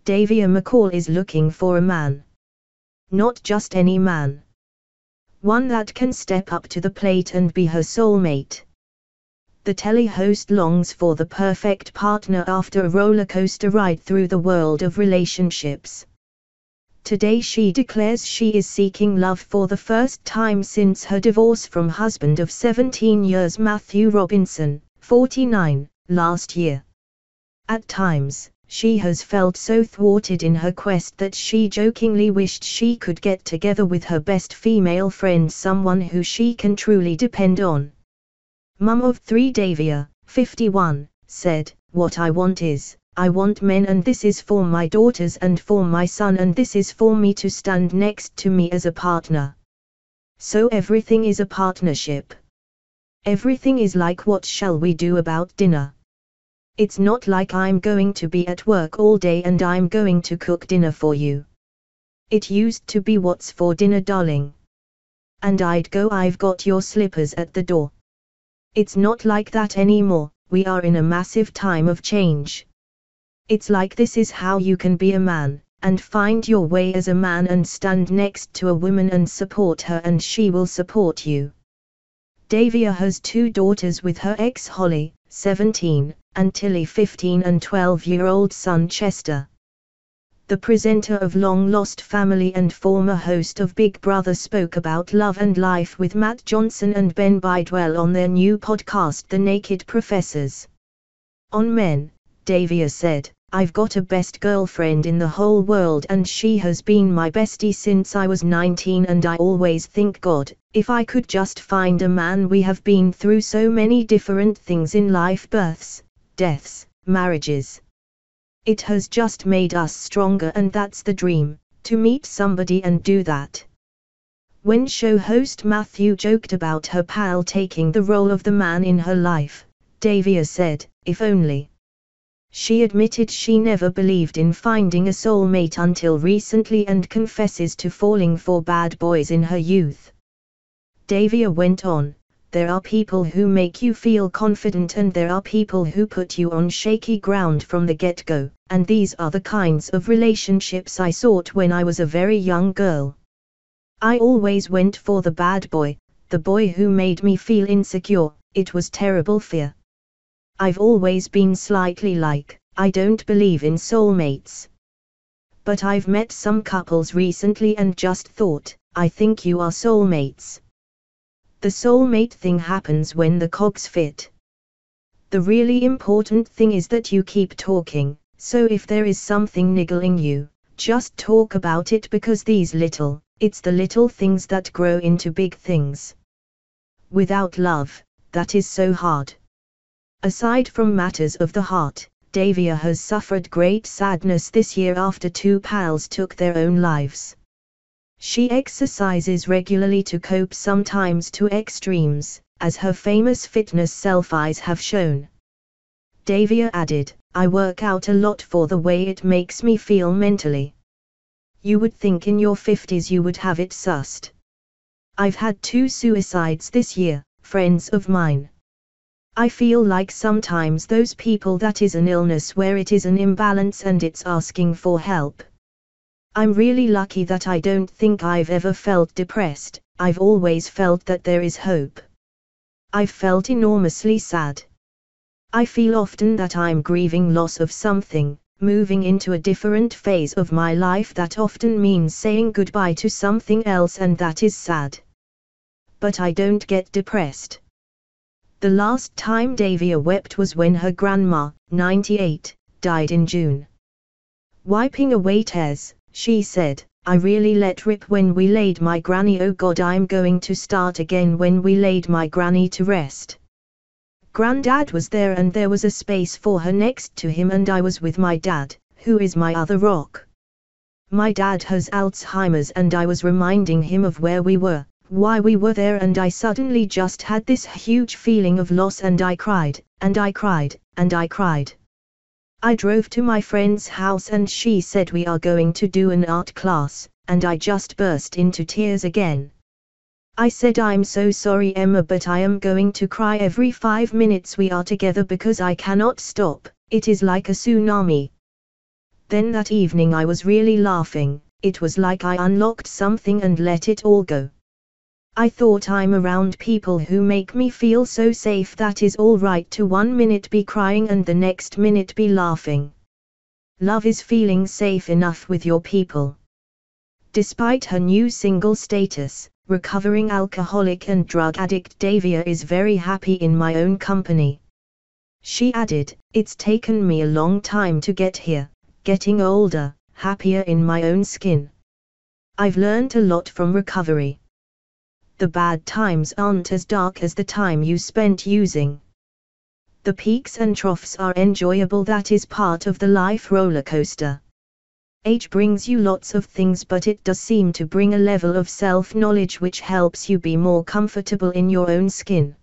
Davina McCall is looking for a man. Not just any man. One that can step up to the plate and be her soulmate. The telly host longs for the perfect partner after a rollercoaster ride through the world of relationships. Today she declares she is seeking love for the first time since her divorce from husband of 17 years Matthew Robinson, 49, last year. At times, she has felt so thwarted in her quest that she jokingly wished she could get together with her best female friend, someone who she can truly depend on. Mum of 3 Davina, 51, said, "What I want is, I want men, and this is for my daughters and for my son, and this is for me to stand next to me as a partner. So everything is a partnership. Everything is like, what shall we do about dinner? It's not like I'm going to be at work all day and I'm going to cook dinner for you. It used to be, what's for dinner, darling? And I'd go, I've got your slippers at the door. It's not like that anymore. We are in a massive time of change. It's like, this is how you can be a man, and find your way as a man and stand next to a woman and support her, and she will support you." Davina has 2 daughters with her ex Holly, 17, and Tilly, 15, and 12-year-old son Chester. The presenter of Long Lost Family and former host of Big Brother spoke about love and life with Matt Johnson and Ben Bidwell on their new podcast The Naked Professors. On men, Davina said, "I've got a best girlfriend in the whole world, and she has been my bestie since I was 19, and I always think, God, if I could just find a man. We have been through so many different things in life, births, deaths, marriages. It has just made us stronger, and that's the dream, to meet somebody and do that." When show host Matthew joked about her pal taking the role of the man in her life, Davina said, "If only." She admitted she never believed in finding a soulmate until recently and confesses to falling for bad boys in her youth. Davina went on, "There are people who make you feel confident, and there are people who put you on shaky ground from the get-go, and these are the kinds of relationships I sought when I was a very young girl. I always went for the bad boy, the boy who made me feel insecure. It was terrible fear. I've always been slightly like, I don't believe in soulmates. But I've met some couples recently and just thought, I think you are soulmates. The soulmate thing happens when the cogs fit. The really important thing is that you keep talking, so if there is something niggling you, just talk about it, because it's the little things that grow into big things. Without love, that is so hard." Aside from matters of the heart, Davina has suffered great sadness this year after 2 pals took their own lives. She exercises regularly to cope, sometimes to extremes, as her famous fitness selfies have shown. Davina added, "I work out a lot for the way it makes me feel mentally. You would think in your 50s you would have it sussed. I've had 2 suicides this year, friends of mine. I feel like sometimes those people, that is an illness where it is an imbalance and it's asking for help. I'm really lucky that I don't think I've ever felt depressed. I've always felt that there is hope. I've felt enormously sad. I feel often that I'm grieving loss of something, moving into a different phase of my life that often means saying goodbye to something else, and that is sad. But I don't get depressed." The last time Davina wept was when her grandma, 98, died in June. Wiping away tears, she said, "I really let rip when we laid my granny. Oh God, I'm going to start again when we laid my granny to rest. Granddad was there and there was a space for her next to him, and I was with my dad, who is my other rock. My dad has Alzheimer's and I was reminding him of where we were, why we were there, and I suddenly just had this huge feeling of loss, and I cried, and I cried, and I cried. I drove to my friend's house and she said we are going to do an art class, and I just burst into tears again. I said, I'm so sorry Emma, but I am going to cry every 5 minutes we are together because I cannot stop, it is like a tsunami." Then that evening I was really laughing, it was like I unlocked something and let it all go. I thought I'm around people who make me feel so safe that is all right to 1 minute be crying and the next minute be laughing. Love is feeling safe enough with your people. Despite her new single status, recovering alcoholic and drug addict Davia is very happy in my own company. She added, "It's taken me a long time to get here, getting older, happier in my own skin. I've learned a lot from recovery. The bad times aren't as dark as the time you spent using. The peaks and troughs are enjoyable, that is part of the life roller coaster. Age brings you lots of things, but it does seem to bring a level of self-knowledge which helps you be more comfortable in your own skin.